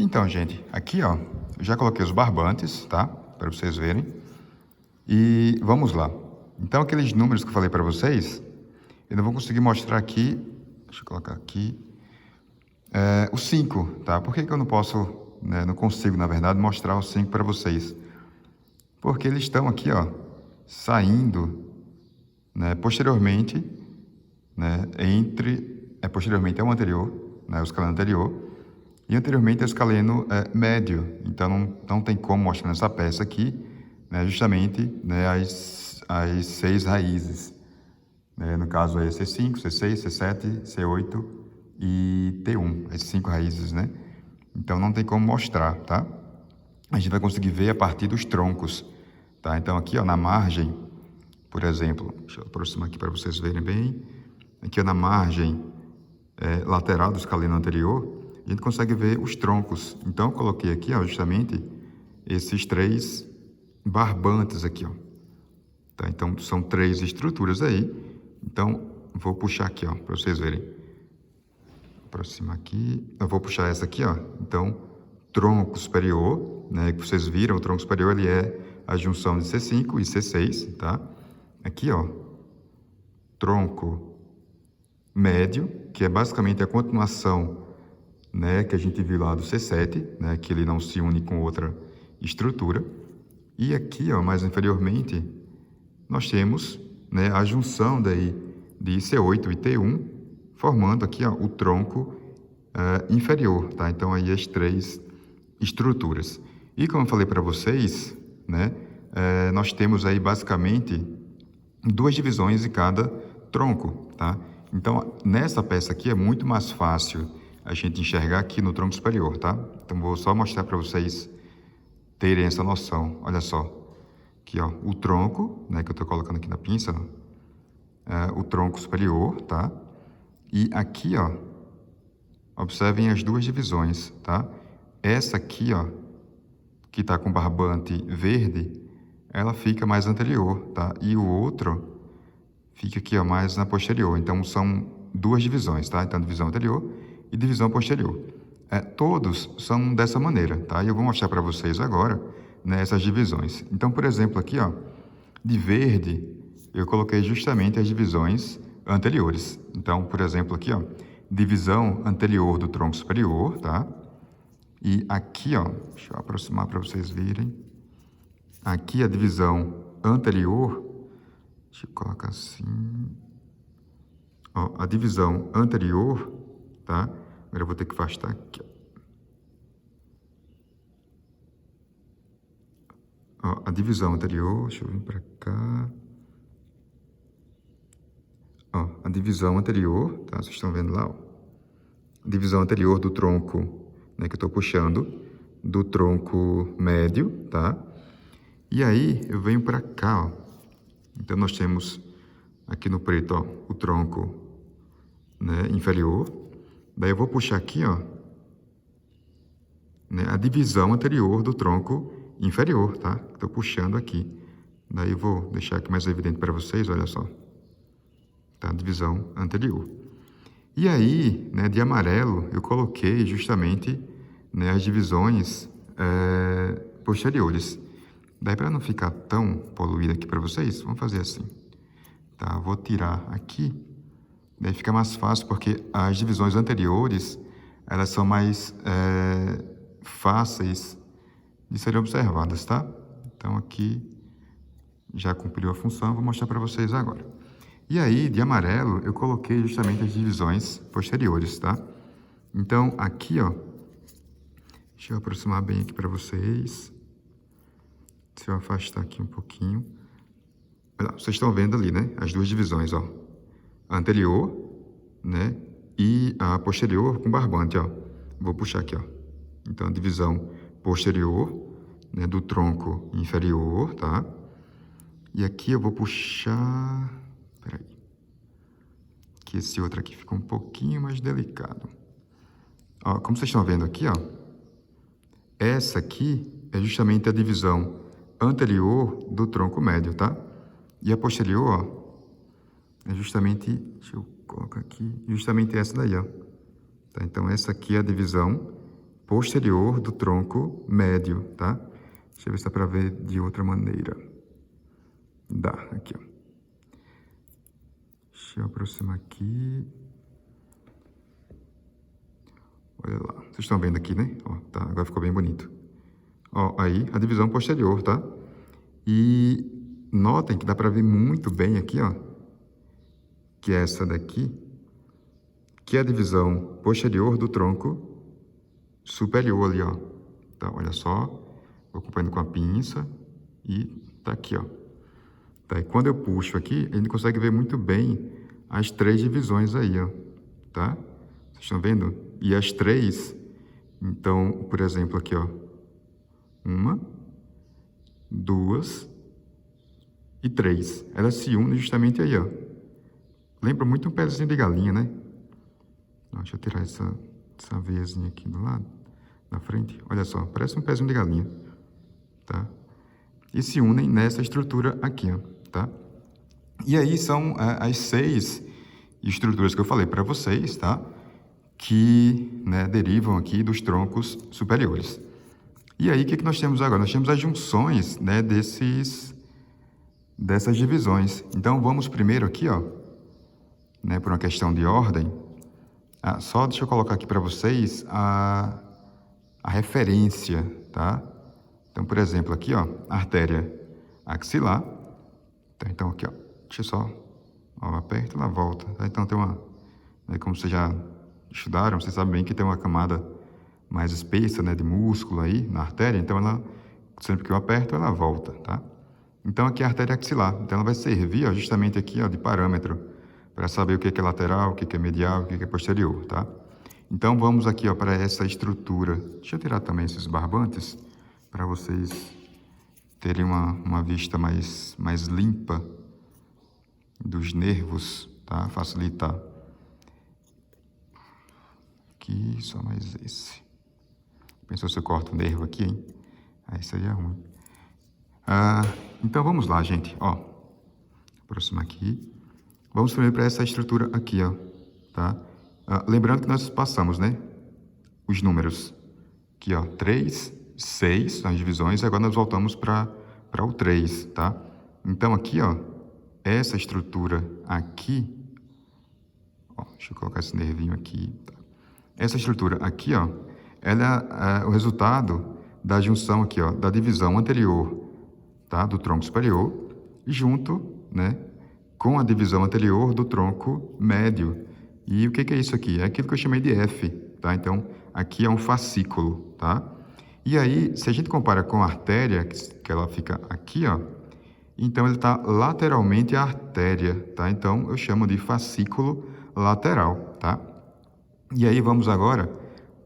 Então, gente, aqui, ó, eu já coloquei os barbantes, tá? Para vocês verem. E vamos lá. Então, aqueles números que eu falei para vocês, eu não vou conseguir mostrar aqui. Deixa eu colocar aqui. O 5, tá? Por que que eu não posso, né, não consigo, na verdade, mostrar o 5 para vocês? Porque eles estão aqui, ó, saindo, né, posteriormente, né, posteriormente ao anterior, né, o escaleno anterior, e anteriormente ao escaleno médio. Então, não tem como mostrar nessa peça aqui, né, justamente, né, as 6 raízes. No caso é C5, C6, C7, C8 e T1, as 5 raízes, né? Então não tem como mostrar, tá? A gente vai conseguir ver a partir dos troncos, tá? Então aqui, ó, na margem, por exemplo, deixa eu aproximar aqui para vocês verem bem. Aqui, ó, na margem lateral do escaleno anterior, a gente consegue ver os troncos. Então eu coloquei aqui, ó, justamente esses 3 barbantes aqui, ó. Tá? Então são 3 estruturas aí. Então, vou puxar aqui, ó, para vocês verem. Aproximar aqui. Eu vou puxar essa aqui, ó. Então, tronco superior, né? Que vocês viram, o tronco superior, ele é a junção de C5 e C6, tá? Aqui, ó, tronco médio, que é basicamente a continuação, né? Que a gente viu lá do C7, né? Que ele não se une com outra estrutura. E aqui, ó, mais inferiormente, nós temos, né, a junção daí de C8 e T1, formando aqui, ó, o tronco inferior, tá? Então, aí as 3 estruturas. E como eu falei para vocês, né, nós temos aí basicamente 2 divisões em cada tronco, tá? Então, nessa peça aqui é muito mais fácil a gente enxergar aqui no tronco superior, tá? Então, vou só mostrar para vocês terem essa noção. Olha só. Aqui, ó, o tronco, né, que eu estou colocando aqui na pinça, o tronco superior, tá? E aqui, ó, observem as 2 divisões, tá? Essa aqui, ó, que está com barbante verde, ela fica mais anterior, tá? E o outro fica aqui, ó, mais na posterior. Então, são 2 divisões, tá? Então, divisão anterior e divisão posterior. Todos são dessa maneira, tá? E eu vou mostrar para vocês agora, né, essas divisões. Então, por exemplo, aqui, ó, de verde, eu coloquei justamente as divisões anteriores. Então, por exemplo, aqui, ó, divisão anterior do tronco superior, tá? E aqui, ó, deixa eu aproximar para vocês verem. Aqui a divisão anterior, deixa eu colocar assim. Ó, a divisão anterior, tá? Agora eu vou ter que afastar aqui, ó. Ó, a divisão anterior, deixa eu vir para cá. Ó, a divisão anterior, tá? Vocês estão vendo lá, ó. A divisão anterior do tronco, né, que eu estou puxando, do tronco médio, tá? E aí, eu venho para cá, ó. Então, nós temos aqui no preto, ó, o tronco, né, inferior. Daí, eu vou puxar aqui, ó, né, a divisão anterior do tronco inferior, tá? Estou puxando aqui. Daí, eu vou deixar aqui mais evidente para vocês, olha só. Tá? Divisão anterior. E aí, né, de amarelo, eu coloquei justamente, né, as divisões posteriores. Daí, para não ficar tão poluído aqui para vocês, vamos fazer assim. Tá? Vou tirar aqui. Daí fica mais fácil, porque as divisões anteriores, elas são mais fáceis de serem observadas, tá? Então, aqui já cumpriu a função, vou mostrar para vocês agora. E aí, de amarelo, eu coloquei justamente as divisões posteriores, tá? Então, aqui, ó, deixa eu aproximar bem aqui para vocês. Se eu afastar aqui um pouquinho. Olha, vocês estão vendo ali, né? As 2 divisões, ó. A anterior, né? E a posterior com barbante, ó. Vou puxar aqui, ó. Então, a divisão posterior, né, do tronco inferior, tá? E aqui eu vou puxar... Peraí. Que esse outro aqui fica um pouquinho mais delicado. Ó, como vocês estão vendo aqui, ó. Essa aqui é justamente a divisão anterior do tronco médio, tá? E a posterior, ó, é justamente... Deixa eu colocar aqui. Justamente essa daí, ó. Tá? Então, essa aqui é a divisão posterior do tronco médio, tá? Deixa eu ver se dá para ver de outra maneira. Dá, aqui, ó. Deixa eu aproximar aqui. Olha lá, vocês estão vendo aqui, né? Ó, tá, agora ficou bem bonito. Ó, aí a divisão posterior, tá? E notem que dá para ver muito bem aqui, ó, que é essa daqui, que é a divisão posterior do tronco superior ali, ó. Tá, olha só, vou acompanhando com a pinça e tá aqui, ó. Tá, e quando eu puxo aqui, a gente consegue ver muito bem as 3 divisões aí, ó, tá? Vocês estão vendo? E as 3, então, por exemplo, aqui, ó, 1, 2 e 3. Elas se unem justamente aí, ó. Lembra muito um pezinho de galinha, né? Deixa eu tirar essa veiazinha aqui do lado, na frente. Olha só, parece um pezinho de galinha, tá? E se unem nessa estrutura aqui, ó, tá? E aí são as 6 estruturas que eu falei para vocês, tá? Que, né, derivam aqui dos troncos superiores. E aí, o que nós temos agora? Nós temos as junções, né, dessas divisões. Então, vamos primeiro aqui, ó, né, por uma questão de ordem. Só deixa eu colocar aqui para vocês a referência, tá? Então, por exemplo, aqui, ó, artéria axilar. Tá, então, aqui, ó, deixa eu só, ó, aperta e ela volta. Tá? Então, tem uma, né, como vocês já estudaram, vocês sabem bem que tem uma camada mais espessa, né, de músculo aí na artéria. Então, ela, sempre que eu aperto, ela volta, tá? Então, aqui é a artéria axilar. Então, ela vai servir, ó, justamente aqui, ó, de parâmetro para saber o que é lateral, o que é medial, o que é posterior, tá? Então, vamos aqui, ó, para essa estrutura. Deixa eu tirar também esses barbantes para vocês terem uma vista mais limpa dos nervos, tá? Facilitar. Aqui, só mais esse. Pensou se eu corto o nervo aqui, hein? Isso aí é ruim. Então, vamos lá, gente. Ó, aproximar aqui. Vamos primeiro para essa estrutura aqui, ó, tá? Lembrando que nós passamos, né, os números aqui, ó, 3, 6, as divisões, e agora nós voltamos para o 3, tá? Então, aqui, ó, essa estrutura aqui, ó, deixa eu colocar esse nervinho aqui, tá? Essa estrutura aqui, ó, ela é o resultado da junção aqui, ó, da divisão anterior, tá, do tronco superior, junto, né, com a divisão anterior do tronco médio. E o que é isso aqui? É aquilo que eu chamei de F, tá? Então, aqui é um fascículo, tá? E aí, se a gente compara com a artéria, que ela fica aqui, ó, então ele está lateralmente à artéria, tá? Então, eu chamo de fascículo lateral, tá? E aí, vamos agora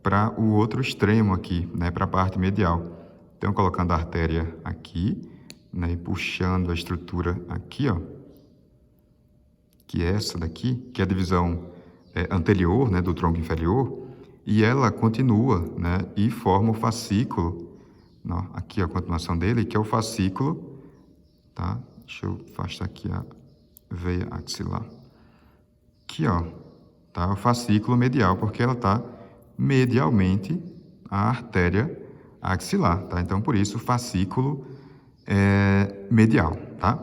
para o outro extremo aqui, né? Para a parte medial. Então, colocando a artéria aqui, né? E puxando a estrutura aqui, ó, que é essa daqui, que é a divisão anterior, né, do tronco inferior, e ela continua, né, e forma o fascículo, não, aqui a continuação dele, que é o fascículo, tá? Deixa eu afastar aqui a veia axilar. Aqui, ó, tá? O fascículo medial, porque ela tá medialmente à artéria axilar, tá? Então, por isso, o fascículo medial, tá?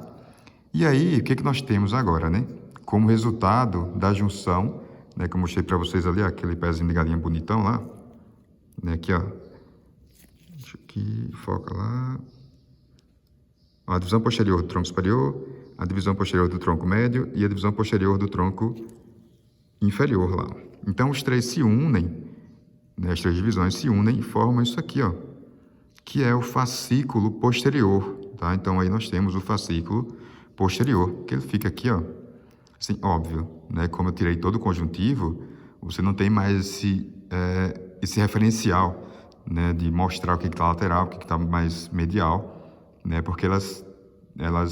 E aí, o que nós temos agora, né? Como resultado da junção, né, que eu mostrei para vocês ali, aquele pezinho de galinha bonitão lá, né, aqui, ó, deixa aqui, foca lá, ó, a divisão posterior do tronco superior, a divisão posterior do tronco médio e a divisão posterior do tronco inferior lá. Então, os 3 se unem, né, as 3 divisões se unem e formam isso aqui, ó, que é o fascículo posterior, tá? Então, aí nós temos o fascículo posterior, que ele fica aqui, ó, assim, óbvio, né? Como eu tirei todo o conjuntivo, você não tem mais esse referencial, né? De mostrar o que está lateral, o que está mais medial, né? Porque elas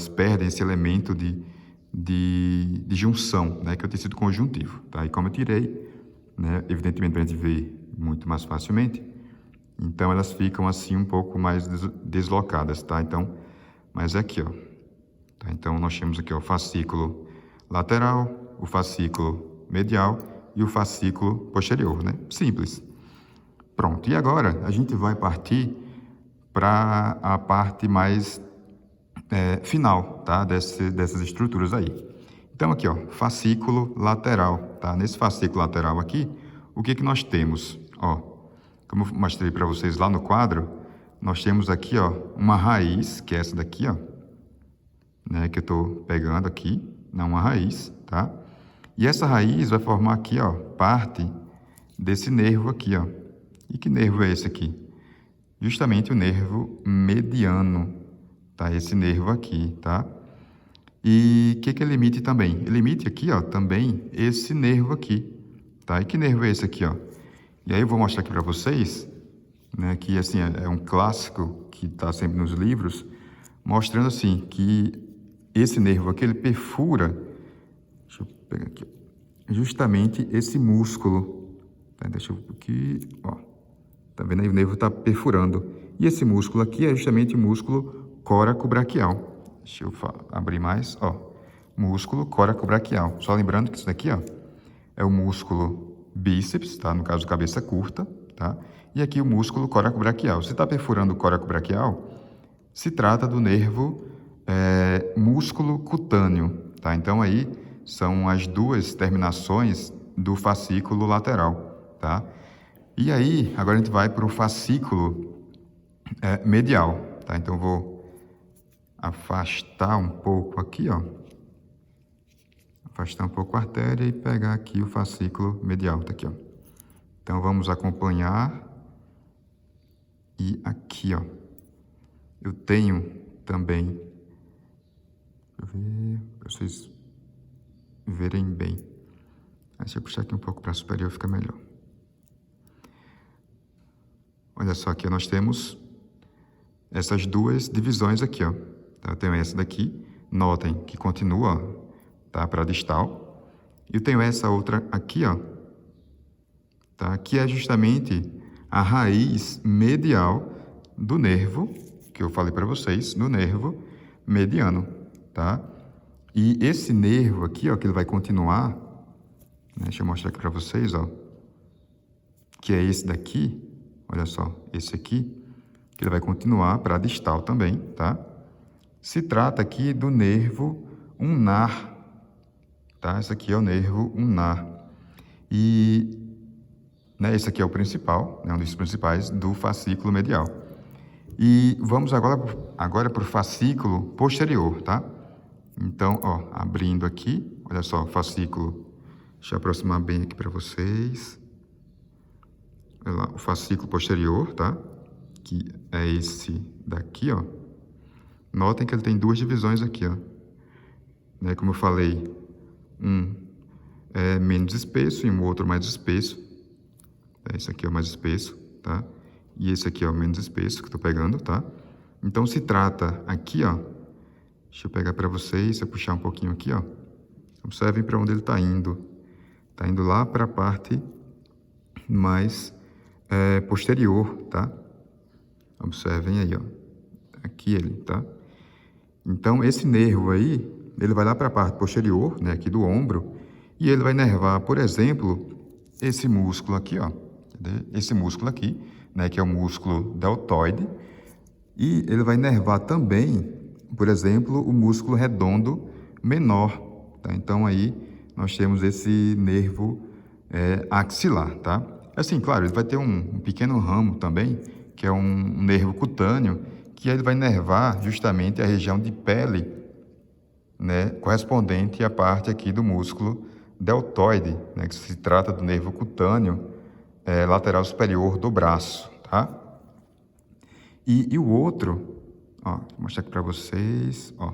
perdem esse elemento de junção, né? Que é o tecido conjuntivo, tá? E como eu tirei, né? Evidentemente, para a gente ver muito mais facilmente, então elas ficam assim um pouco mais deslocadas, tá? Então, mas é aqui, ó. Tá? Então, nós temos aqui, ó, o fascículo lateral, o fascículo medial e o fascículo posterior, né? Simples. Pronto, e agora a gente vai partir para a parte mais final, tá? Dessas estruturas aí. Então aqui, ó, fascículo lateral, tá? Nesse fascículo lateral aqui, o que que nós temos? Ó, como eu mostrei para vocês lá no quadro, nós temos aqui, ó, uma raiz, que é essa daqui, ó, né, que eu estou pegando aqui, não uma raiz, tá? E essa raiz vai formar aqui, ó, parte desse nervo aqui, ó. E que nervo é esse aqui? Justamente o nervo mediano, tá? Esse nervo aqui, tá? E o que ele emite também? Ele emite aqui, ó, também esse nervo aqui, tá? E que nervo é esse aqui, ó? E aí eu vou mostrar aqui para vocês, né, que assim é um clássico que está sempre nos livros, mostrando assim que esse nervo aqui ele perfura, deixa eu pegar aqui, justamente esse músculo, tá? Deixa eu aqui, ó, tá vendo aí? O nervo está perfurando. E esse músculo aqui é justamente o músculo coracobraquial. Deixa eu abrir mais, ó, músculo coracobraquial. Só lembrando que isso daqui, ó, é o músculo bíceps, tá? No caso, cabeça curta, tá? E aqui o músculo coracobraquial. Se está perfurando o coracobraquial, se trata do nervo músculo cutâneo, tá? Então aí são as duas terminações do fascículo lateral, tá? E aí, agora a gente vai para o fascículo medial, tá? Então eu vou afastar um pouco aqui, ó. Afastar um pouco a artéria e pegar aqui o fascículo medial, tá aqui, ó. Então vamos acompanhar. E aqui, ó, eu tenho também, deixa eu ver, para vocês verem bem. Aí, se eu puxar aqui um pouco para superior, fica melhor. Olha só, aqui nós temos essas duas divisões aqui, ó. Tá? Eu tenho essa daqui, notem que continua, tá, para distal. E eu tenho essa outra aqui, ó, tá? Que é justamente a raiz medial do nervo, que eu falei para vocês, no nervo mediano, tá? E esse nervo aqui, ó, que ele vai continuar, né? Deixa eu mostrar aqui para vocês, ó, que é esse daqui, olha só, esse aqui, que ele vai continuar para distal também, tá? Se trata aqui do nervo ulnar, tá? Esse aqui é o nervo ulnar. E né, esse aqui é o principal, né, um dos principais do fascículo medial. E vamos agora para o fascículo posterior, tá? Então, ó, abrindo aqui, olha só, fascículo, deixa eu aproximar bem aqui para vocês. Olha lá, o fascículo posterior, tá? Que é esse daqui, ó. Notem que ele tem duas divisões aqui, ó. Né, como eu falei, um é menos espesso e um outro mais espesso. Esse aqui é o mais espesso, tá? E esse aqui é o menos espesso que eu tô pegando, tá? Então, se trata aqui, ó. Deixa eu pegar para vocês, se eu puxar um pouquinho aqui, ó. Observem para onde ele tá indo. Tá indo lá para a parte mais posterior, tá? Observem aí, ó. Aqui ele, tá? Então, esse nervo aí, ele vai lá para a parte posterior, né? Aqui do ombro. E ele vai nervar, por exemplo, esse músculo aqui, ó. Esse músculo aqui, né, que é o músculo deltoide, e ele vai nervar também, por exemplo, o músculo redondo menor, tá? Então aí nós temos esse nervo axilar, tá? Assim, claro, ele vai ter um pequeno ramo também, que é um nervo cutâneo, que ele vai nervar justamente a região de pele, né, correspondente à parte aqui do músculo deltoide, né, que se trata do nervo cutâneo lateral superior do braço, tá? E o outro, ó, vou mostrar aqui para vocês, ó.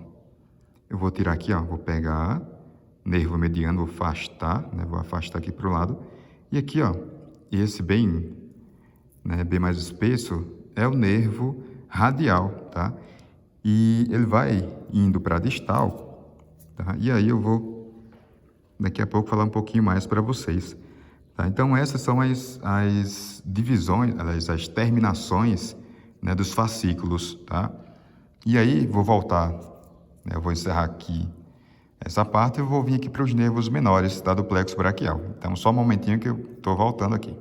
Eu vou tirar aqui, ó, vou pegar nervo mediano, vou afastar, né, vou afastar aqui para o lado. E aqui, ó, esse bem, né, bem mais espesso, é o nervo radial, tá? E ele vai indo para distal, tá? E aí eu vou, daqui a pouco, falar um pouquinho mais para vocês. Tá? Então, essas são as divisões, as terminações, né, dos fascículos, tá? E aí, vou voltar, né, eu vou encerrar aqui essa parte e eu vou vir aqui para os nervos menores, tá, do plexo braquial. Então, só um momentinho que eu estou voltando aqui.